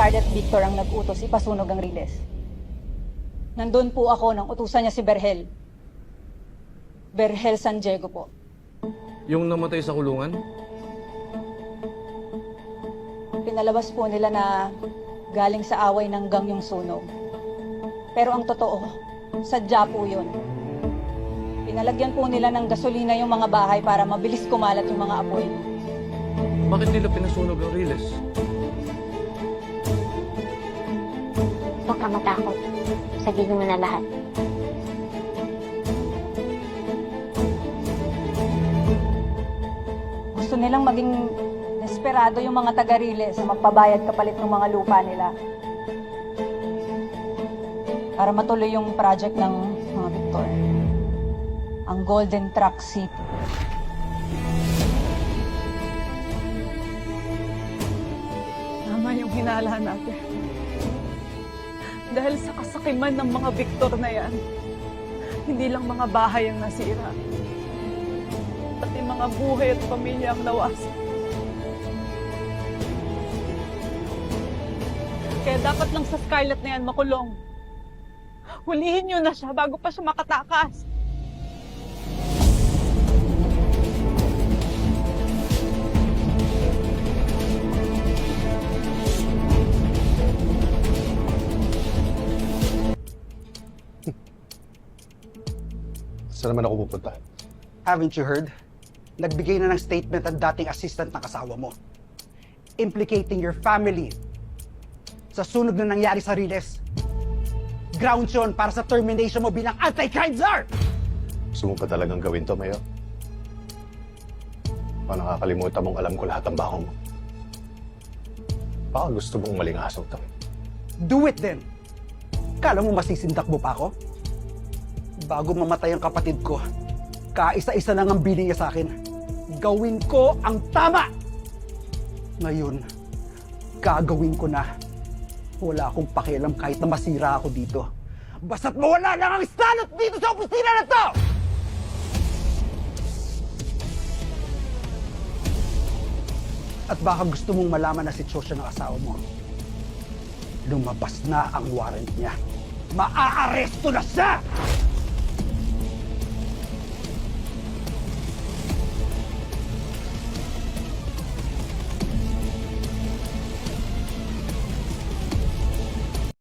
Scarlett Victor ang nag-utos ipasunog ang Riles. Nandun po ako nang utusan niya si Berhel. Berhel San Diego po. Yung namatay sa kulungan? Pinalabas po nila na galing sa away ng gang yung sunog. Pero ang totoo, sadya po yun. Pinalagyan po nila ng gasolina yung mga bahay para mabilis kumalat yung mga apoy. Bakit nila pinasunog ang Riles? Huwag ka matakot. Sabihin mo na lahat. Gusto nilang maging desperado yung mga taga-Riles na magpabayad kapalit ng mga lupa nila. Para matuloy yung project ng mga Victor. Ang Golden Truck City. Tama yung hinala natin. Dahil sa kasakiman ng mga Victor na yan, hindi lang mga bahay ang nasira. Pati mga buhay at pamilya ang nawasan. Kaya dapat lang sa Scarlett na yan makulong. Hulihin niyo na siya bago pa siya makatakas. Saan naman ako pupunta? Haven't you heard? Nagbigay na ng statement ang dating assistant ng kasawa mo. Implicating your family sa sunog na nangyari sa Riles. Grounds yun para sa termination mo bilang anti-crime czar! Gusto mo pa talagang gawin to, Mayor? Paano nakakalimutan mong alam ko lahat ng baho mo? Baka gusto mong malingasaw to. Do it then! Kala mo masisindak mo pa ako? Bago mamatay ang kapatid ko, kaisa-isa lang ang biling niya sa akin. Gawin ko ang tama! Ngayon, gagawin ko na. Wala akong pakialam kahit na masira ako dito. Basta't mawala lang ang salot dito sa opisina na to! At baka gusto mong malaman na sitwasyon ng asawa mo. Lumabas na ang warrant niya. Maaaresto na siya!